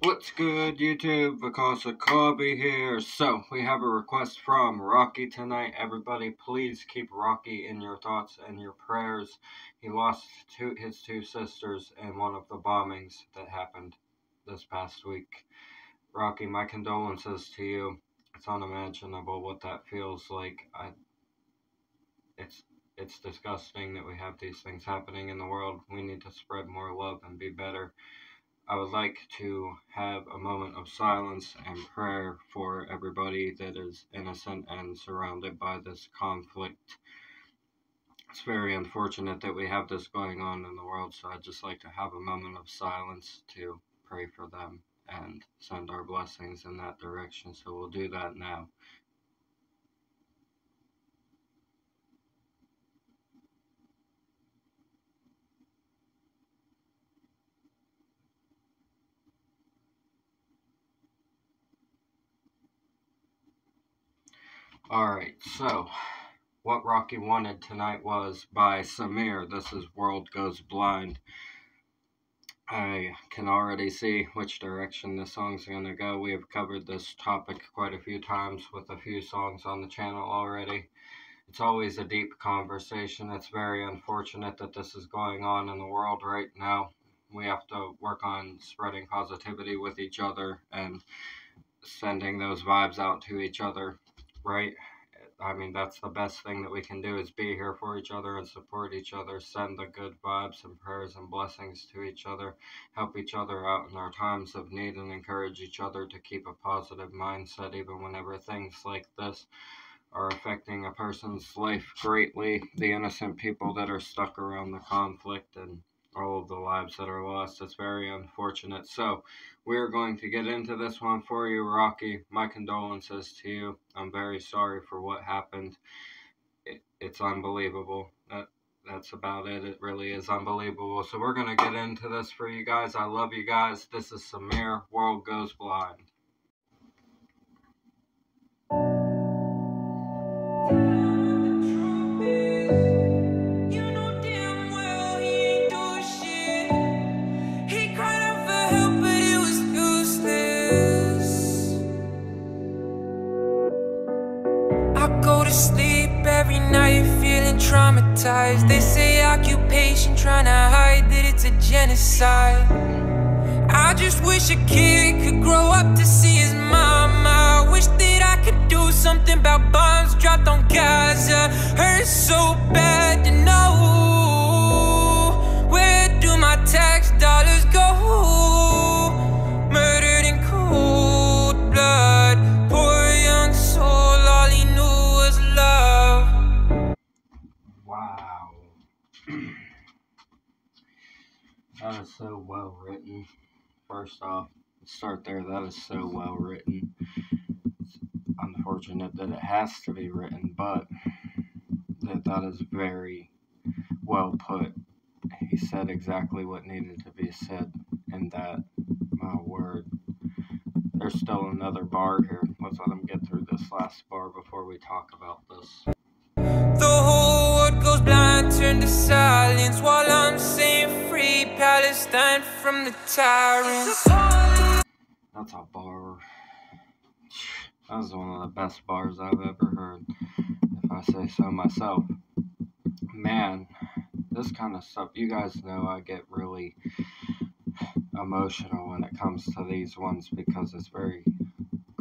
What's good, YouTube? Vakasa Kobe here. So, we have a request from Rocky tonight. Everybody, please keep Rocky in your thoughts and your prayers. He lost his two sisters in one of the bombings that happened this past week. Rocky, my condolences to you. It's unimaginable what that feels like. It's disgusting that we have these things happening in the world. We need to spread more love and be better. I would like to have a moment of silence and prayer for everybody that is innocent and surrounded by this conflict. It's very unfortunate that we have this going on in the world, so I'd just like to have a moment of silence to pray for them and send our blessings in that direction. So we'll do that now. Alright, so what Rocky wanted tonight was by Samir. This is World Goes Blind. I can already see which direction this song's going to go. We have covered this topic quite a few times with a few songs on the channel already. It's always a deep conversation. It's very unfortunate that this is going on in the world right now. We have to work on spreading positivity with each other and sending those vibes out to each other, right? I mean, that's the best thing that we can do, is be here for each other and support each other, send the good vibes and prayers and blessings to each other, help each other out in our times of need, and encourage each other to keep a positive mindset even whenever things like this are affecting a person's life greatly. The innocent people that are stuck around the conflict and all of the lives that are lost. It's very unfortunate. So we're going to get into this one for you, Rocky. My condolences to you. I'm very sorry for what happened. It's unbelievable. That's about it. It really is unbelievable. So we're going to get into this for you guys. I love you guys. This is Samir, World Goes Blind. Sleep every night feeling traumatized. They say occupation trying to hide that it's a genocide. I just wish a kid could grow up to see his mama. I wish that I could do something about bombs dropped on Gaza. Hurts so bad to know. Where do my tax dollars go? Murdered in cold blood. Poor young soul, all he knew was love. Wow. That is so well written. First off, let's start there. That is so well written. It's unfortunate that it has to be written, but that is very well put. He said exactly what needed to be said in that word. There's still another bar here. Let's let him get through this last bar before we talk about this. The whole world goes blind, turn to silence, while I'm saying free Palestine from the tyrants. That's a bar. That was one of the best bars I've ever heard, if I say so myself. Man, this kind of stuff, you guys know I get really emotional when it comes to these ones because it's very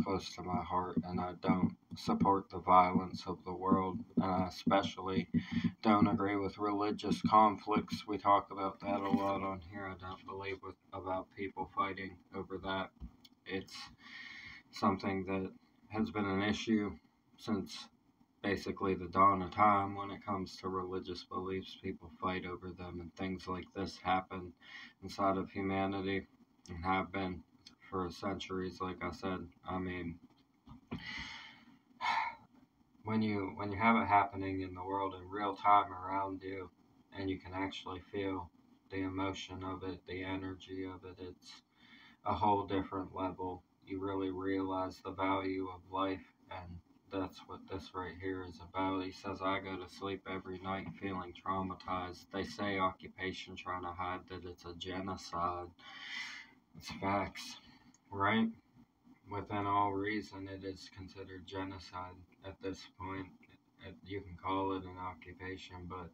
close to my heart, and I don't support the violence of the world, and I especially don't agree with religious conflicts. We talk about that a lot on here. I don't believe about people fighting over that. It's something that has been an issue since basically the dawn of time. When it comes to religious beliefs, people fight over them, and things like this happen inside of humanity and have been for centuries. Like I said, I mean, when you have it happening in the world in real time around you, and you can actually feel the emotion of it, the energy of it, it's a whole different level. You really realize the value of life, and that's what this right here is about. He says, I go to sleep every night feeling traumatized. They say occupation trying to hide that it's a genocide. It's facts. right? Within all reason, it is considered genocide at this point. You can call it an occupation, but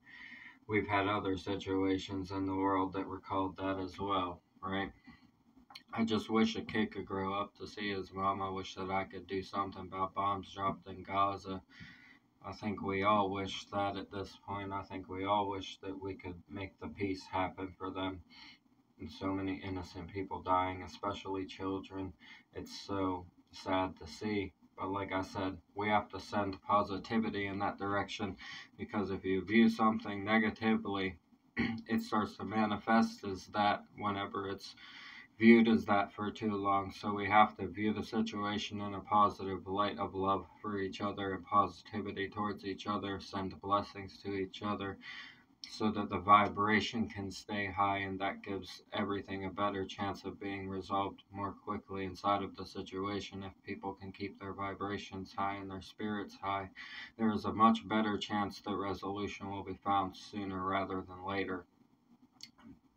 we've had other situations in the world that were called that as well, right? I just wish a kid could grow up to see his mom. I wish that I could do something about bombs dropped in Gaza. I think we all wish that at this point. I think we all wish that we could make the peace happen for them. And so many innocent people dying, especially children. It's so sad to see. But like I said, we have to send positivity in that direction, because if you view something negatively, it starts to manifest as that whenever it's viewed as that for too long. So we have to view the situation in a positive light of love for each other and positivity towards each other, send blessings to each other, so that the vibration can stay high, and that gives everything a better chance of being resolved more quickly inside of the situation. If people can keep their vibrations high and their spirits high, there is a much better chance that resolution will be found sooner rather than later.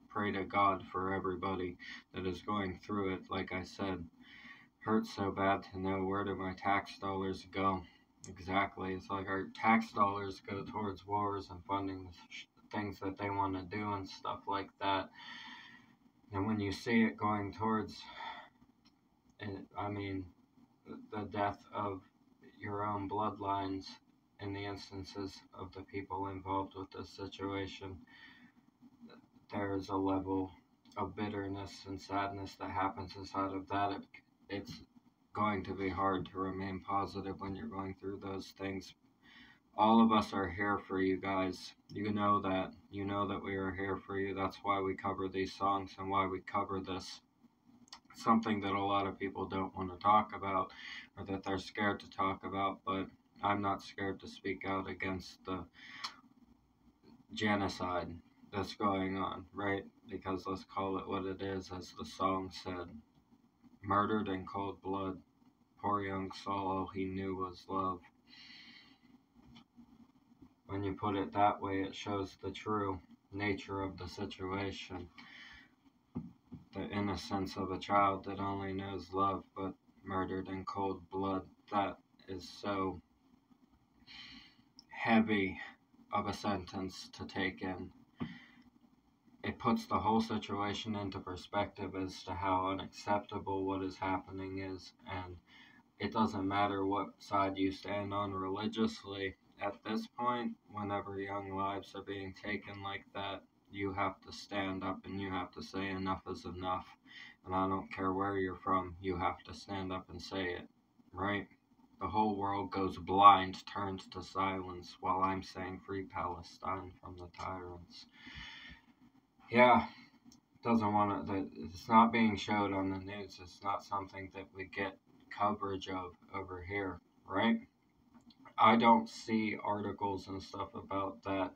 Pray to God for everybody that is going through it. Like I said, hurts so bad to know, where do my tax dollars go? Exactly. It's like our tax dollars go towards wars and funding things that they want to do and stuff like that. And when you see it going towards, the death of your own bloodlines in the instances of the people involved with this situation, there's a level of bitterness and sadness that happens inside of that. It's going to be hard to remain positive when you're going through those things. All of us are here for you guys. You know that. You know that we are here for you. That's why we cover these songs and why we cover this. Something that a lot of people don't want to talk about, or that they're scared to talk about, but I'm not scared to speak out against the genocide that's going on, right? Because let's call it what it is, as the song said. Murdered in cold blood. Poor young soul, all he knew was love. When you put it that way, it shows the true nature of the situation. The innocence of a child that only knows love, but murdered in cold blood. That is so heavy of a sentence to take in. It puts the whole situation into perspective as to how unacceptable what is happening is, and it doesn't matter what side you stand on religiously. At this point, whenever young lives are being taken like that, you have to stand up and you have to say enough is enough. And I don't care where you're from, you have to stand up and say it, right? The whole world goes blind, turns to silence, while I'm saying free Palestine from the tyrants. Yeah, doesn't want to, it's not being showed on the news. It's not something that we get coverage of over here, right? I don't see articles and stuff about that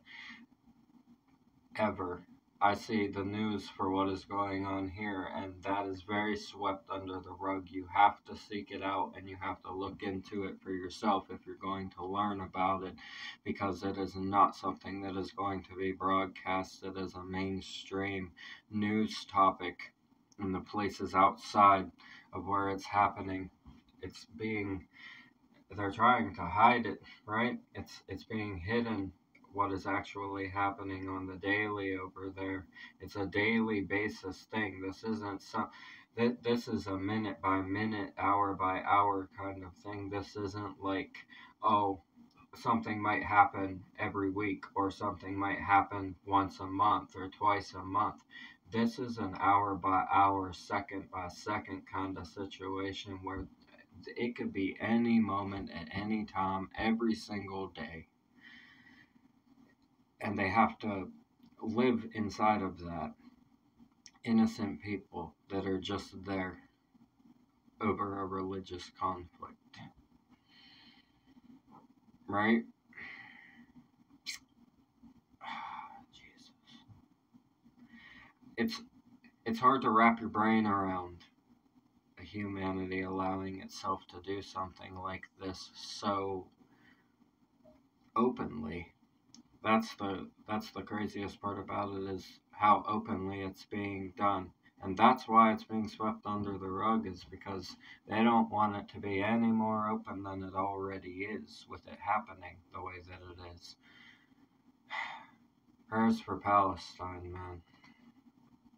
ever. I see the news for what is going on here, and that is very swept under the rug. You have to seek it out and you have to look into it for yourself if you're going to learn about it, because it is not something that is going to be broadcasted as a mainstream news topic in the places outside of where it's happening. They're trying to hide it, right? It's being hidden, what is actually happening on the daily over there. It's a daily basis thing. This isn't this is a minute by minute, hour by hour kind of thing. This isn't like, oh, something might happen every week, or something might happen once a month or twice a month. This is an hour by hour, second by second kind of situation, where it could be any moment at any time, every single day. And they have to live inside of that. Innocent people that are just there over a religious conflict. Right? Jesus. It's hard to wrap your brain around humanity allowing itself to do something like this so openly. That's the craziest part about it, is how openly it's being done. And that's why it's being swept under the rug, is because they don't want it to be any more open than it already is, with it happening the way that it is. Prayers for Palestine, man.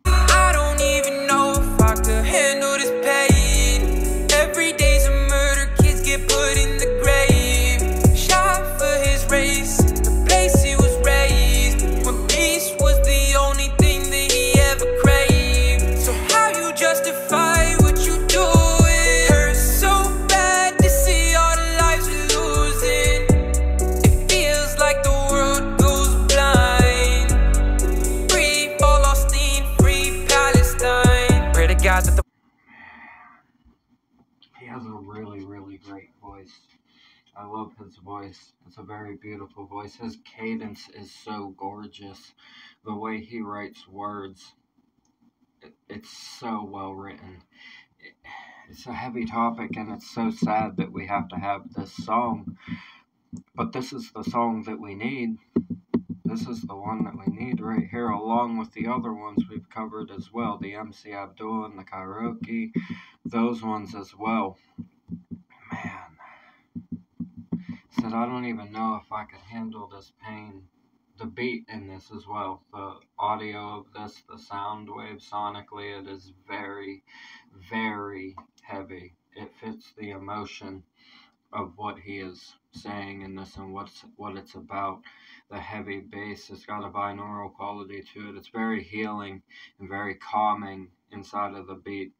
I don't even know if I could handle this pain. Every day's a murder, kids get put in the grave. Shot for his race, the place he was raised, when peace was the only thing that he ever craved. So how you justify what you do? It hurts so bad to see all the lives we're losing. It feels like the world goes blind. Free Palestine, free Palestine. Pray to God that the He has a really, really great voice. I love his voice. It's a very beautiful voice. His cadence is so gorgeous. The way he writes words, it's so well written. It's a heavy topic, and it's so sad that we have to have this song. But this is the song that we need. This is the one that we need right here, along with the other ones we've covered as well. The MC Abdul and the karaoke, those ones as well. Man. Said I don't even know if I could handle this pain. The beat in this as well. The audio of this, the sound wave sonically, it is very, very heavy. It fits the emotion of what he is saying in this and what it's about. The heavy bass, it's got a binaural quality to it. It's very healing and very calming inside of the beat.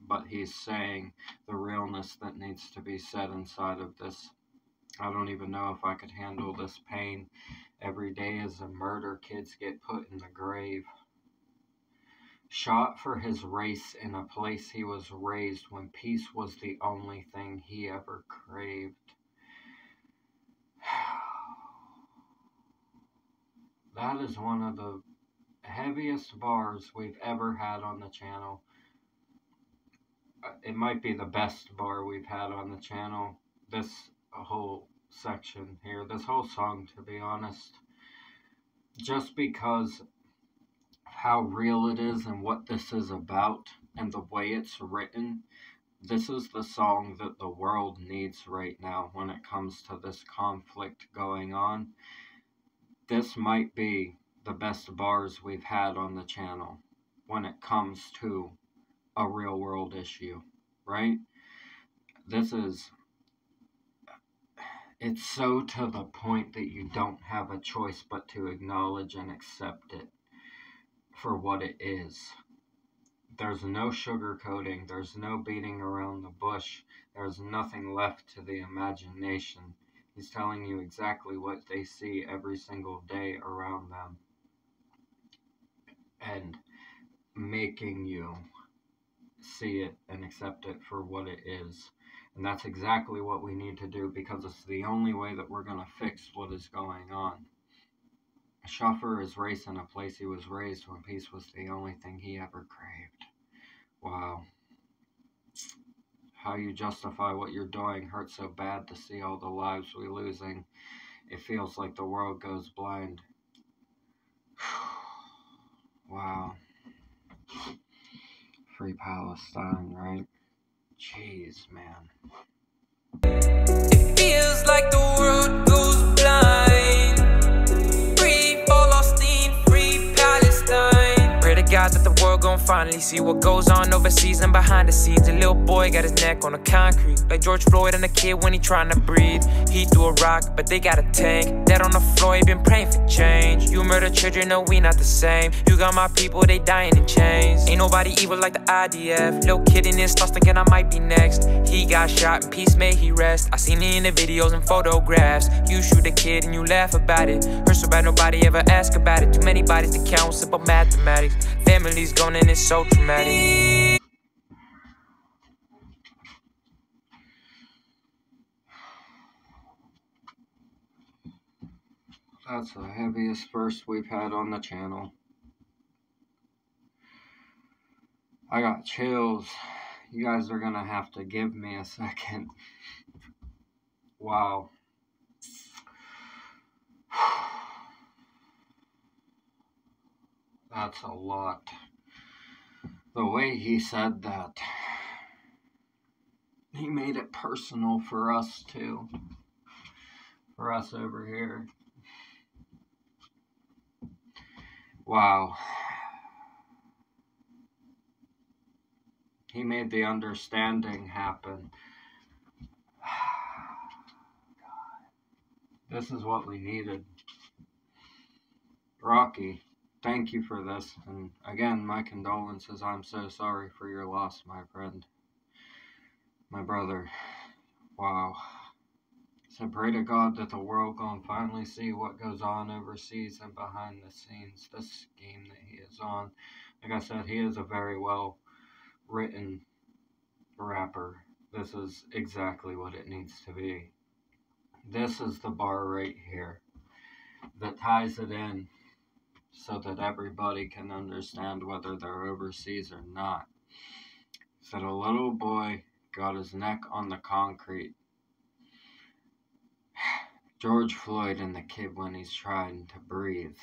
But he's saying the realness that needs to be said inside of this. I don't even know if I could handle this pain. Every day is a murder. Kids get put in the grave. Shot for his race in a place he was raised, when peace was the only thing he ever craved. That is one of the heaviest bars we've ever had on the channel. It might be the best bar we've had on the channel. This whole section here, this whole song, to be honest, just because of how real it is and what this is about and the way it's written. This is the song that the world needs right now when it comes to this conflict going on. This might be the best bars we've had on the channel when it comes to a real world issue, right? This is, it's so to the point that you don't have a choice but to acknowledge and accept it for what it is. There's no sugarcoating, there's no beating around the bush, there's nothing left to the imagination. He's telling you exactly what they see every single day around them, and making you see it and accept it for what it is. And that's exactly what we need to do, because it's the only way that we're going to fix what is going on. Shot for his race in a place he was raised, when peace was the only thing he ever craved. Wow. How you justify what you're doing hurts so bad to see all the lives we're losing. It feels like the world goes blind. Wow. Free Palestine, right? Jeez, man. It feels like the world goes blind. Free Palestine, free Palestine. Pray to God that the world gon' finally see what goes on overseas and behind the scenes. A little boy got his neck on the concrete, like George Floyd and a kid when he trying to breathe. He threw a rock, but they got a tank. Dead on the floor, he been praying for change. You murder children, no, we not the same. You got my people, they dying in chains. Ain't nobody evil like the IDF. Little kid in this thoughts thinking I might be next. He got shot, in peace may he rest. I seen it in the videos and photographs. You shoot a kid and you laugh about it. Hurt so bad nobody ever ask about it. Too many bodies to count, simple mathematics. Families gone and it's so traumatic. That's the heaviest verse we've had on the channel. I got chills. You guys are gonna have to give me a second. Wow. That's a lot. the way he said that, he made it personal for us too. For us over here. Wow. He made the understanding happen. This is what we needed. Rocky, thank you for this. And again, my condolences. I'm so sorry for your loss, my friend. My brother. Wow. So pray to God that the world gonna finally see what goes on overseas and behind the scenes. This scheme that he is on. Like I said, he is a very well written rapper. This is exactly what it needs to be. This is the bar right here that ties it in so that everybody can understand whether they're overseas or not. Said a little boy got his neck on the concrete. George Floyd and the kid when he's trying to breathe.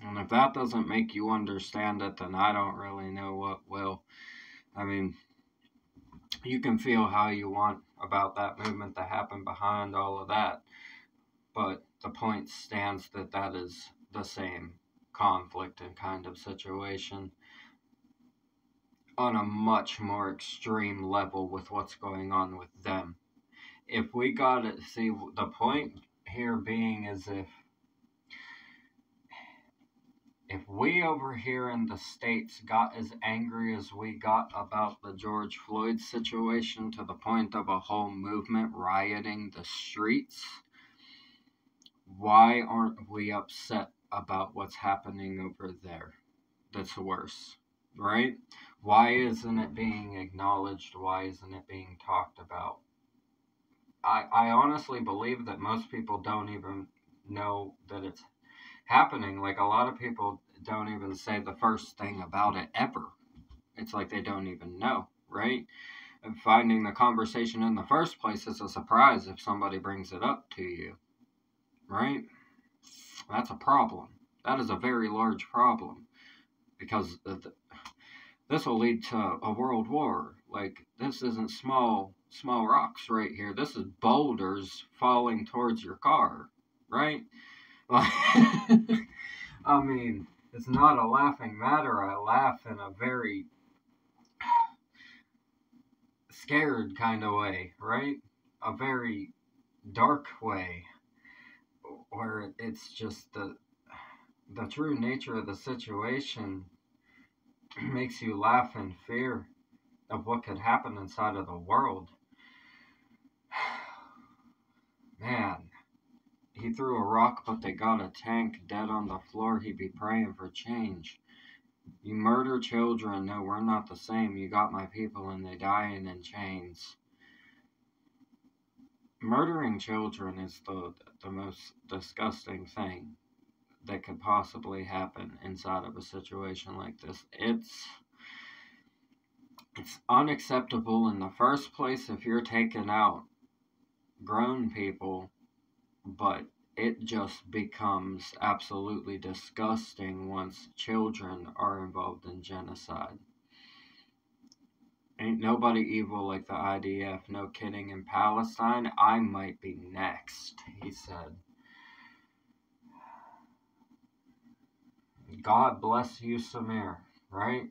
And if that doesn't make you understand it, then I don't really know what will. I mean, you can feel how you want about that movement that happened behind all of that, but the point stands that that is the same conflict and kind of situation on a much more extreme level with what's going on with them. If we got it, see, the point here being is if we over here in the States got as angry as we got about the George Floyd situation to the point of a whole movement rioting the streets, why aren't we upset about what's happening over there that's worse, right? Why isn't it being acknowledged? Why isn't it being talked about? I honestly believe that most people don't even know that it's happening. Like, a lot of people don't even say the first thing about it ever. It's like they don't even know, right? And finding the conversation in the first place is a surprise if somebody brings it up to you, right? That's a problem. That is a very large problem, because this will lead to a world war. Like, this isn't small rocks right here. This is boulders falling towards your car, right? I mean, it's not a laughing matter. I laugh in a very scared kind of way, right? A very dark way, where it's just the true nature of the situation makes you laugh in fear of what could happen inside of the world. Man. He threw a rock, but they got a tank. Dead on the floor, he'd be praying for change. You murder children. No, we're not the same. You got my people and they dying in chains. Murdering children is the most disgusting thing that could possibly happen inside of a situation like this. It's unacceptable in the first place if you're taking out grown people, but it just becomes absolutely disgusting once children are involved in genocide. Ain't nobody evil like the IDF, no kidding. In Palestine, I might be next, he said. God bless you, Samir, right?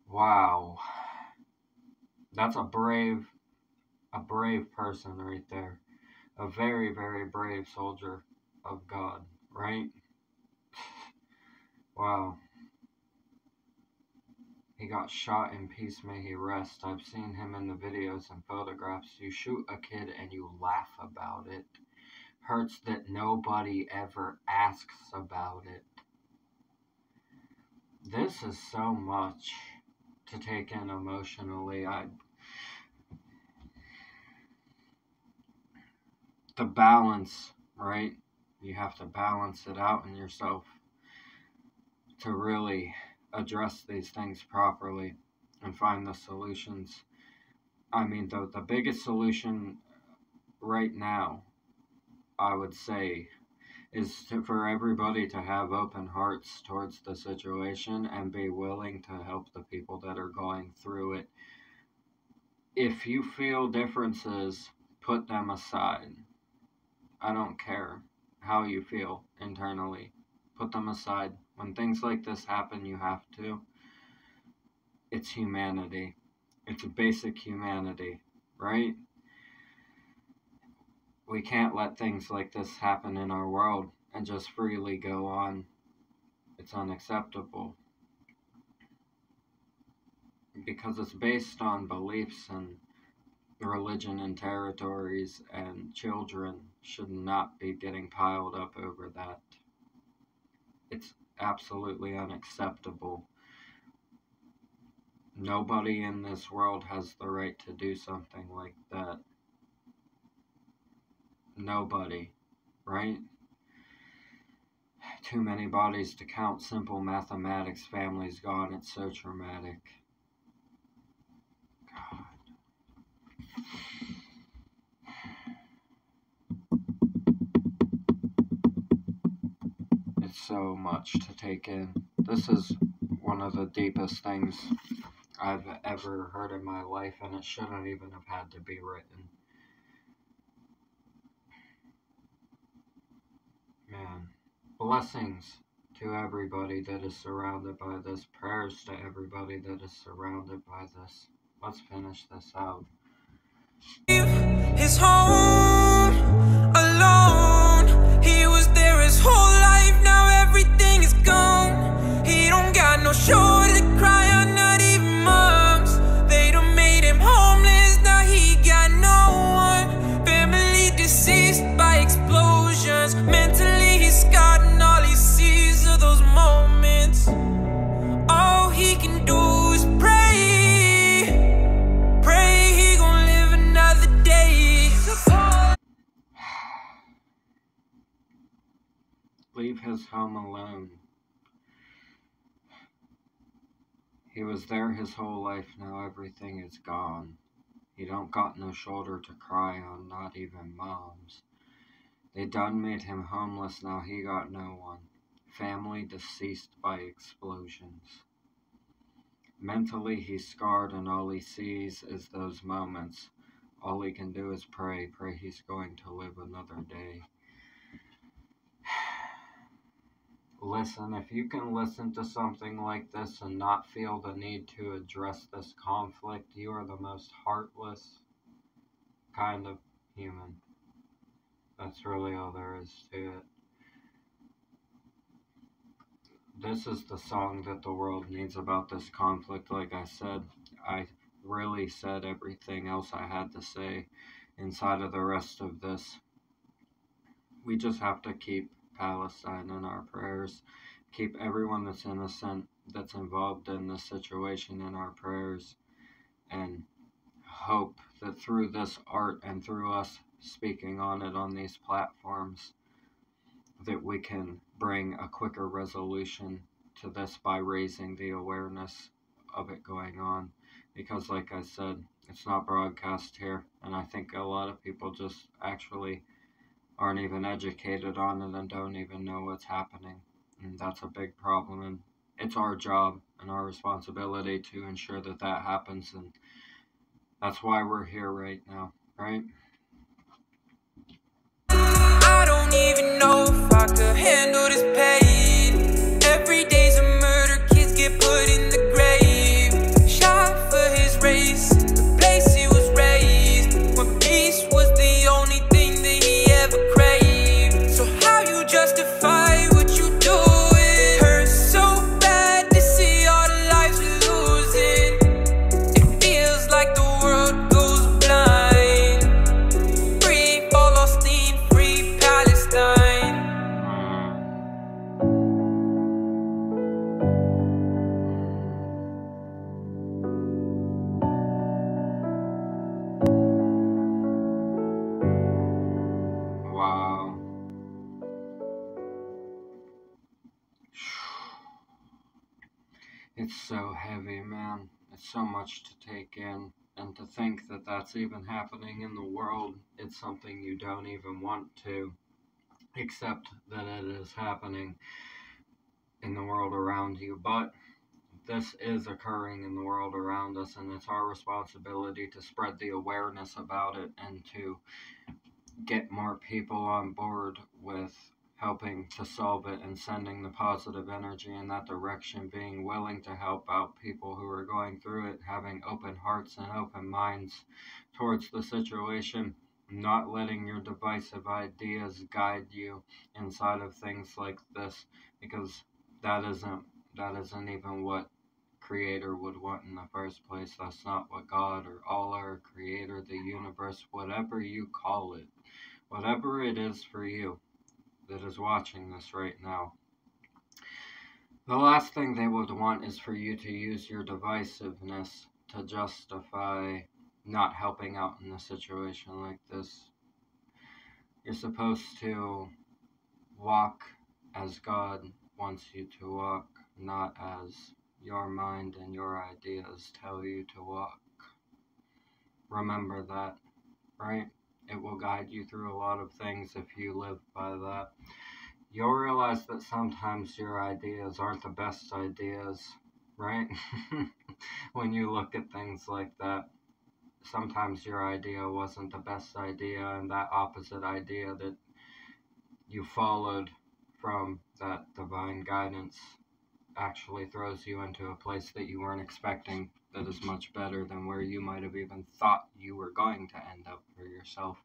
Wow. That's a brave person right there. A very, very brave soldier of God, right? Wow. He got shot in peace, may he rest. I've seen him in the videos and photographs. You shoot a kid and you laugh about it. Hurts that nobody ever asks about it. This is so much to take in emotionally. The balance, right? You have to balance it out in yourself to really address these things properly and find the solutions. I mean, the biggest solution right now, I would say, is for everybody to have open hearts towards the situation and be willing to help the people that are going through it. If you feel differences, put them aside. I don't care how you feel internally. Put them aside. When things like this happen, you have to. It's humanity. It's a basic humanity, right? We can't let things like this happen in our world and just freely go on. It's unacceptable. Because it's based on beliefs and religion and territories, and children should not be getting piled up over that. It's absolutely unacceptable. Nobody in this world has the right to do something like that. Nobody, right? Too many bodies to count. Simple mathematics. Families gone. It's so traumatic. God. It's so much to take in. This is one of the deepest things I've ever heard in my life, and it shouldn't even have had to be written. Man, blessings to everybody that is surrounded by this. Prayers to everybody that is surrounded by this. Let's finish this out. His home alone. He was there his whole life. Now everything is gone. He don't got no shoulder to cry on, not even moms. They done made him homeless. Now he got no one. Family deceased by explosions. Mentally he's scarred, and all he sees are those moments. All he can do is pray. Pray he gon' live another day. Leave his home alone. He was there his whole life. Now everything is gone. He don't got no shoulder to cry on, not even moms. They done made him homeless. Now he got no one. Family deceased by explosions. Mentally he's scarred, and all he sees is those moments. All he can do is pray he's going to live another day. Listen, if you can listen to something like this and not feel the need to address this conflict, you are the most heartless kind of human. That's really all there is to it. This is the song that the world needs about this conflict. Like I said, I really said everything else I had to say inside of the rest of this. We just have to keep Palestine in our prayers, keep everyone that's innocent, that's involved in this situation in our prayers, and hope that through this art and through us speaking on it on these platforms, that we can bring a quicker resolution to this by raising the awareness of it going on. Because like I said, it's not broadcast here, and I think a lot of people just actually aren't even educated on it and don't even know what's happening. And that's a big problem, and it's our job and our responsibility to ensure that that happens, and that's why we're here right now, right? I don't even know if I could handle this pain. Every day's a murder, kids get put in the grave. Shot for his race, the place he was raised, when peace was the only thing that he ever craved. So how you justify what you do? It hurts so bad to see all the lives we're losing. It feels like the world goes blind. Free Palestine, free Palestine. Wow. It's so heavy, man. It's so much to take in. And to think that that's even happening in the world, it's something you don't even want to accept that it is happening in the world around you. But this is occurring in the world around us, and it's our responsibility to spread the awareness about it and to get more people on board with helping to solve it and sending the positive energy in that direction, being willing to help out people who are going through it, having open hearts and open minds towards the situation, not letting your divisive ideas guide you inside of things like this, because that isn't even what Creator would want in the first place. That's not what God or Allah or Creator, the universe, whatever you call it, whatever it is for you that is watching this right now. The last thing they would want is for you to use your divisiveness to justify not helping out in a situation like this. You're supposed to walk as God wants you to walk, not as your mind and your ideas tell you to walk. Remember that, right? It will guide you through a lot of things if you live by that. You'll realize that sometimes your ideas aren't the best ideas, right? When you look at things like that, sometimes your idea wasn't the best idea, and that opposite idea that you followed from that divine guidance actually throws you into a place that you weren't expecting, that is much better than where you might have even thought you were going to end up for yourself.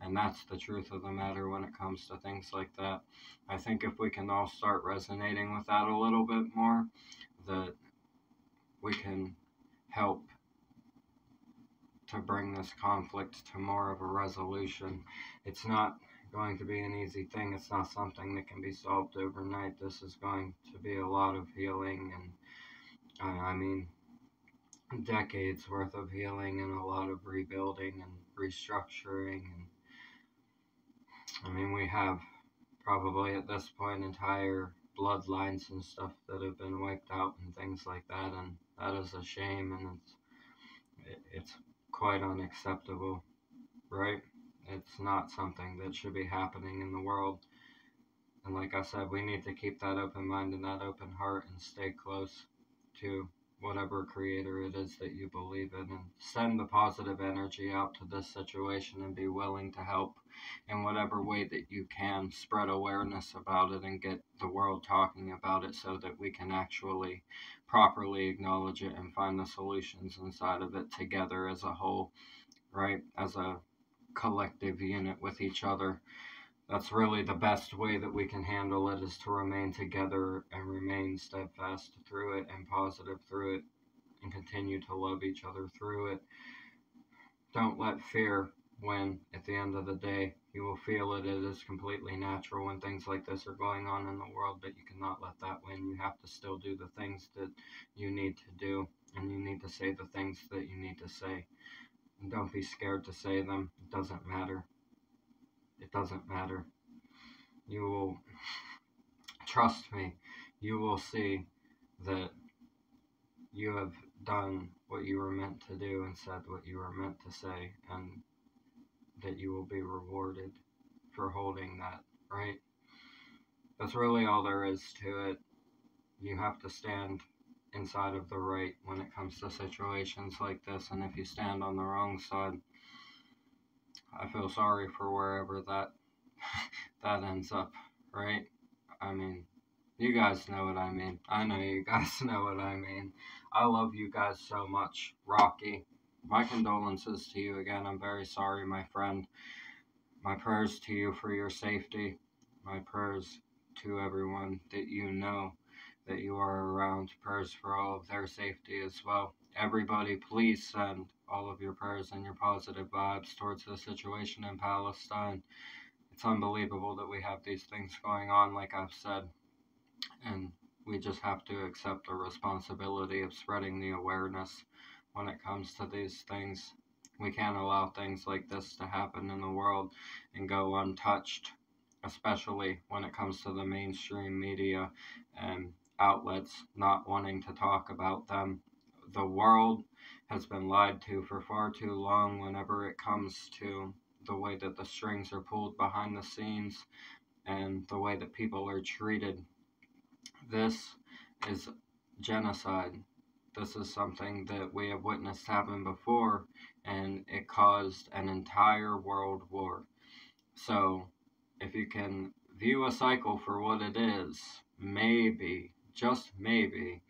And that's the truth of the matter when it comes to things like that. I think if we can all start resonating with that a little bit more, that we can help to bring this conflict to more of a resolution. It's not going to be an easy thing. It's not something that can be solved overnight. This is going to be a lot of healing, and decades worth of healing and a lot of rebuilding and restructuring. And we have probably at this point entire bloodlines and stuff that have been wiped out and things like that, and that is a shame, and it's quite unacceptable, right? It's not something that should be happening in the world. And like I said, we need to keep that open mind and that open heart and stay close to whatever Creator it is that you believe in, and send the positive energy out to this situation and be willing to help in whatever way that you can. Spread awareness about it and get the world talking about it so that we can actually properly acknowledge it and find the solutions inside of it together as a whole, right? As a collective unit with each other. That's really the best way that we can handle it, is to remain together and remain steadfast through it and positive through it and continue to love each other through it. Don't let fear win. At the end of the day, you will feel it. It is completely natural when things like this are going on in the world, but you cannot let that win. You have to still do the things that you need to do, and you need to say the things that you need to say. And don't be scared to say them. It doesn't matter. It doesn't matter. You will, trust me, you will see that you have done what you were meant to do and said what you were meant to say, and that you will be rewarded for holding that, right? That's really all there is to it. You have to stand inside of the right when it comes to situations like this, and if you stand on the wrong side, I feel sorry for wherever that ends up, right? You guys know what I mean. I know you guys know what I mean. I love you guys so much. Rocky, my condolences to you again. I'm very sorry, my friend. My prayers to you for your safety. My prayers to everyone that you know that you are around. Prayers for all of their safety as well. Everybody, please send all of your prayers and your positive vibes towards the situation in Palestine. It's unbelievable that we have these things going on, like I've said, and we just have to accept the responsibility of spreading the awareness when it comes to these things. We can't allow things like this to happen in the world and go untouched, especially when it comes to the mainstream media and outlets not wanting to talk about them. The world has been lied to for far too long whenever it comes to the way that the strings are pulled behind the scenes and the way that people are treated. This is genocide. This is something that we have witnessed happen before, and it caused an entire world war. So, if you can view a cycle for what it is, maybe, just maybe,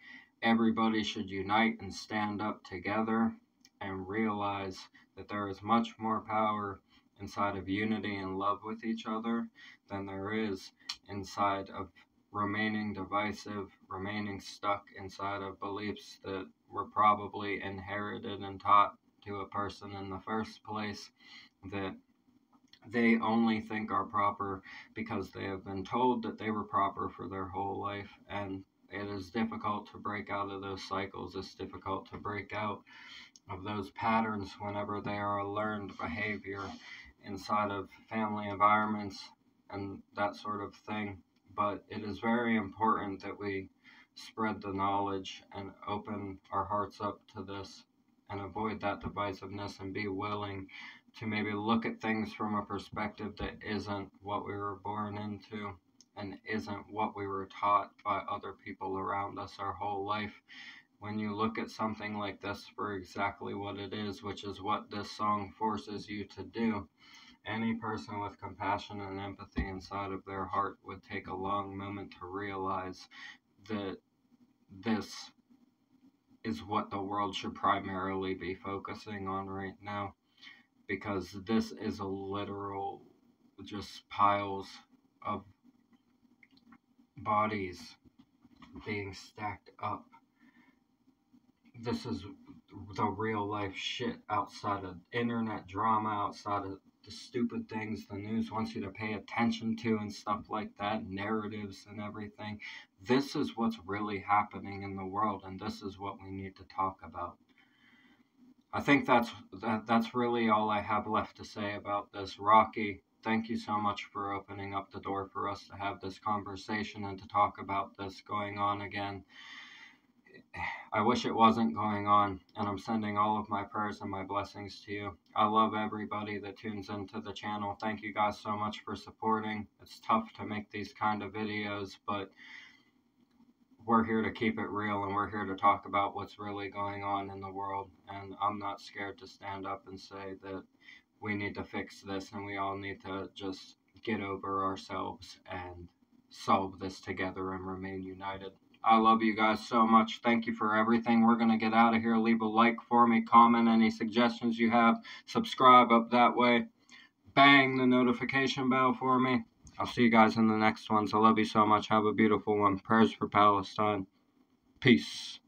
everybody should unite and stand up together and realize that there is much more power inside of unity and love with each other than there is inside of remaining divisive, remaining stuck inside of beliefs that were probably inherited and taught to a person in the first place, that they only think are proper because they have been told that they were proper for their whole life. And it is difficult to break out of those cycles. It's difficult to break out of those patterns whenever they are a learned behavior inside of family environments and that sort of thing. But it is very important that we spread the knowledge and open our hearts up to this and avoid that divisiveness and be willing to maybe look at things from a perspective that isn't what we were born into and isn't what we were taught by other people around us our whole life. When you look at something like this for exactly what it is, which is what this song forces you to do, any person with compassion and empathy inside of their heart would take a long moment to realize that this is what the world should primarily be focusing on right now, because this is a literal just piles of bodies being stacked up. This is the real life shit outside of internet drama, outside of the stupid things the news wants you to pay attention to and stuff like that, narratives and everything. This is what's really happening in the world, and this is what we need to talk about. I think that's really all I have left to say about this. Rocky, thank you so much for opening up the door for us to have this conversation and to talk about this going on again. I wish it wasn't going on, and I'm sending all of my prayers and my blessings to you. I love everybody that tunes into the channel. Thank you guys so much for supporting. It's tough to make these kind of videos, but we're here to keep it real, and we're here to talk about what's really going on in the world. And I'm not scared to stand up and say that we need to fix this, and we all need to just get over ourselves and solve this together and remain united. I love you guys so much. Thank you for everything. We're going to get out of here. Leave a like for me. Comment any suggestions you have. Subscribe up that way. Bang the notification bell for me. I'll see you guys in the next ones. I love you so much. Have a beautiful one. Prayers for Palestine. Peace.